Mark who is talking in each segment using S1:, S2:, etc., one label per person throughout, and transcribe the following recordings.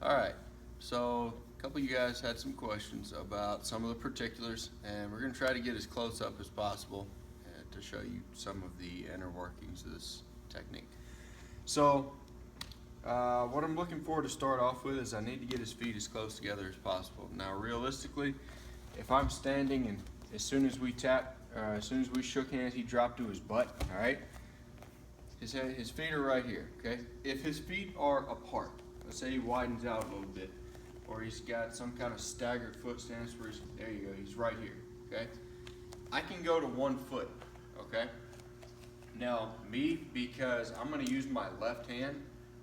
S1: Alright, so a couple of you guys had some questions about some of the particulars, and we're going to try to get as close up as possible to show you some of the inner workings of this technique. So, what I'm looking for to start off with is I need to get his feet as close together as possible. Now, realistically, if I'm standing and as soon as we as soon as we shook hands, he dropped to his butt, alright? His feet are right here, okay? If his feet are apart, let's say he widens out a little bit, or he's got some kind of staggered foot stance where there you go, he's right here, okay? I can go to 1 foot, okay? Now, me, because I'm gonna use my left hand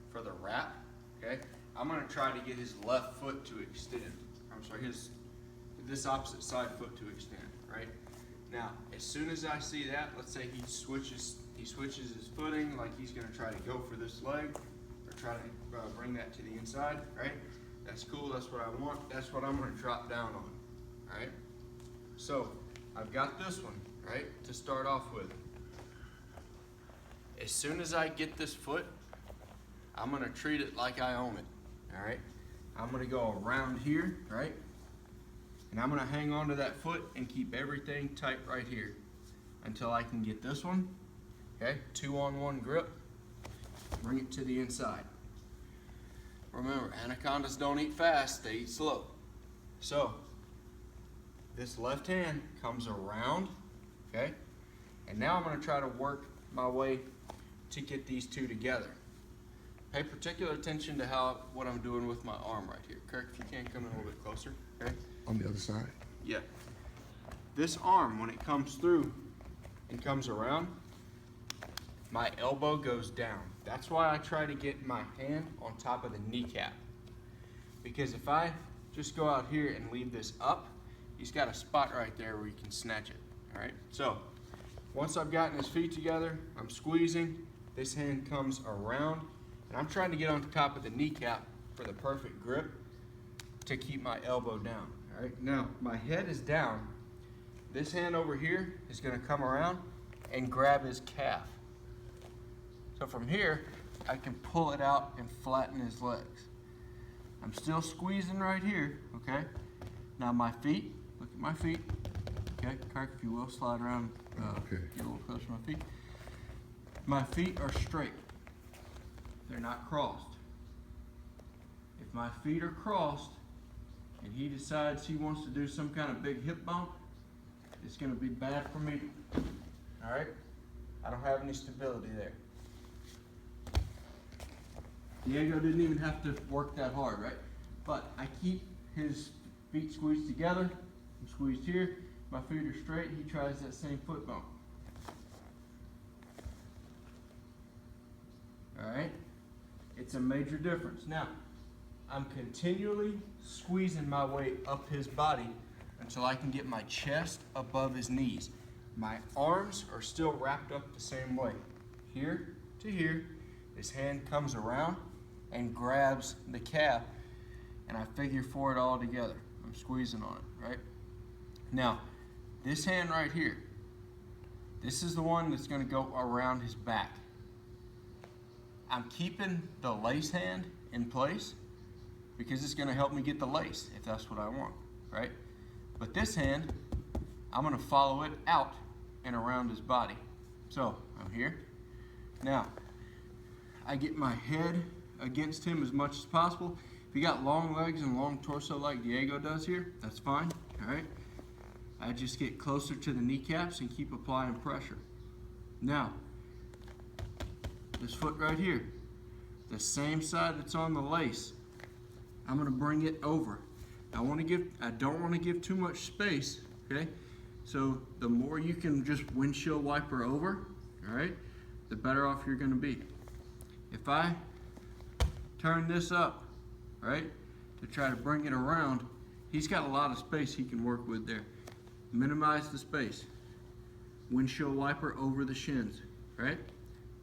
S1: for the wrap, okay? I'm gonna try to get his left foot to extend. I'm sorry, this opposite side foot to extend, right? Now, as soon as I see that, let's say he switches his footing, like he's gonna try to go for this leg, or try to bring that to the inside, right? That's cool, that's what I want, that's what I'm gonna drop down on, all right? So, I've got this one, right, to start off with. As soon as I get this foot, I'm gonna treat it like I own it, all right? I'm gonna go around here, right? And I'm gonna hang on to that foot and keep everything tight right here until I can get this one, okay? 2-on-1 grip, bring it to the inside. Remember, anacondas don't eat fast, they eat slow. So, this left hand comes around, okay? And now I'm gonna try to work my way to get these two together. Pay particular attention to what I'm doing with my arm right here. Kirk, if you can come in a little bit closer, okay?
S2: On the other side?
S1: Yeah. This arm, when it comes through and comes around, my elbow goes down. That's why I try to get my hand on top of the kneecap. Because if I just go out here and leave this up, he's got a spot right there where he can snatch it, all right? So, once I've gotten his feet together, I'm squeezing, this hand comes around, and I'm trying to get on top of the kneecap for the perfect grip to keep my elbow down, all right? Now, my head is down. This hand over here is gonna come around and grab his calf. So from here, I can pull it out and flatten his legs. I'm still squeezing right here, okay? Now my feet, look at my feet. Okay, Kirk, if you will, slide around,
S2: okay.
S1: Get a little closer to my feet. My feet are straight. They're not crossed. If my feet are crossed and he decides he wants to do some kind of big hip bump, it's gonna be bad for me, all right? I don't have any stability there. Diego didn't even have to work that hard, right? But I keep his feet squeezed together. I'm squeezed here. My feet are straight. He tries that same foot bump. All right? It's a major difference. Now, I'm continually squeezing my way up his body until I can get my chest above his knees. My arms are still wrapped up the same way. Here to here, his hand comes around and grabs the calf, and I figure 4 it all together. I'm squeezing on it, right? Now, this hand right here, this is the one that's gonna go around his back. I'm keeping the lace hand in place because it's gonna help me get the lace if that's what I want, right? But this hand, I'm gonna follow it out and around his body. So, I'm here. Now, I get my head against him as much as possible. If you got long legs and long torso like Diego does here, that's fine, all right? I just get closer to the kneecaps and keep applying pressure. Now, this foot right here, the same side that's on the lace, I'm gonna bring it over. I don't wanna give too much space, okay? So the more you can just windshield wiper over, all right, the better off you're gonna be. If I turn this up, right, to try to bring it around, he's got a lot of space he can work with there. Minimize the space. Windshield wiper over the shins, right?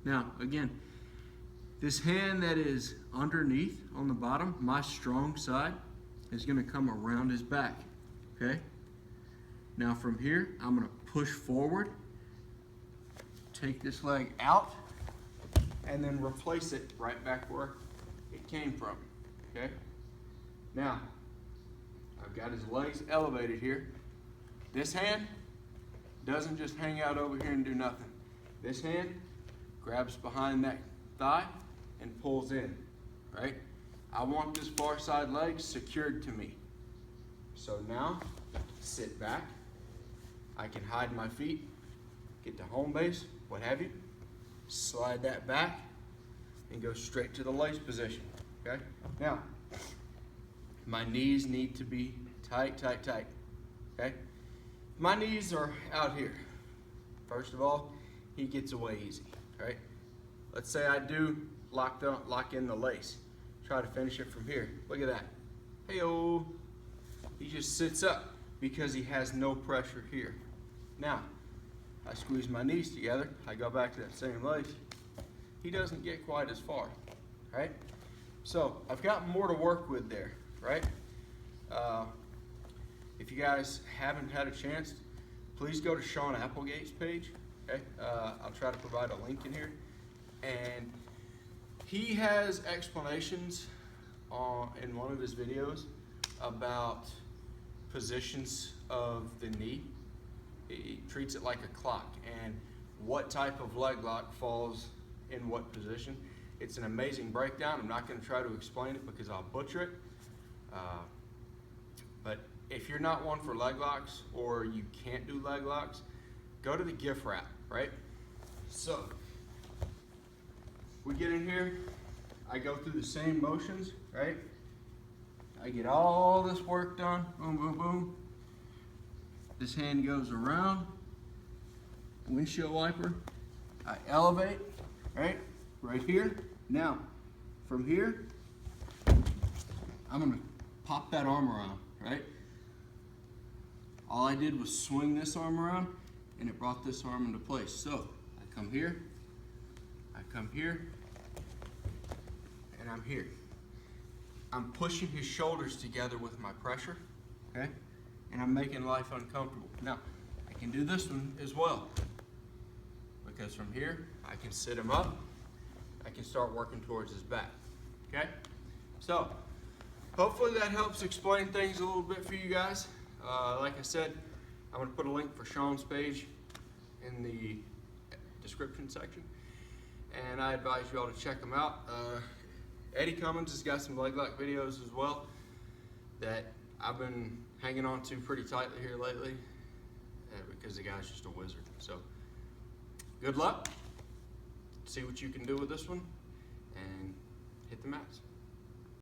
S1: Now, again, this hand that is underneath on the bottom, my strong side, is gonna come around his back, okay? Now from here, I'm gonna push forward, take this leg out, and then replace it right back where it came from, okay? Now, I've got his legs elevated here. This hand doesn't just hang out over here and do nothing. This hand grabs behind that thigh and pulls in, right? I want this far side leg secured to me. So now, sit back. I can hide my feet, get to home base, what have you. Slide that back and go straight to the lace position, okay? Now, my knees need to be tight, tight, tight, okay? My knees are out here. First of all, he gets away easy, right? Let's say I do lock in the lace. Try to finish it from here. Look at that. Hey-oh. He just sits up because he has no pressure here. Now, I squeeze my knees together. I go back to that same lace. He doesn't get quite as far, right? So I've got more to work with there, right? If you guys haven't had a chance, please go to Sean Applegate's page, okay? I'll try to provide a link in here. And he has explanations in one of his videos about positions of the knee. He treats it like a clock and what type of leg lock falls in what position. It's an amazing breakdown. I'm not going to try to explain it because I'll butcher it. But if you're not one for leg locks or you can't do leg locks, go to the gift wrap, right? So we get in here, I go through the same motions, right? I get all this work done, boom, boom, boom. This hand goes around, windshield wiper, I elevate, right here. Now, from here, I'm gonna pop that arm around, right? All I did was swing this arm around and it brought this arm into place. So, I come here, and I'm here. I'm pushing his shoulders together with my pressure, okay? And I'm making life uncomfortable. Now, I can do this one as well, because from here, I can sit him up, I can start working towards his back, okay? So, hopefully that helps explain things a little bit for you guys. Like I said, I'm gonna put a link for Sean's page in the description section, and I advise you all to check them out. Eddie Cummins has got some leg lock videos as well that I've been hanging on to pretty tightly here lately because the guy's just a wizard. So good luck, see what you can do with this one, and hit the mats.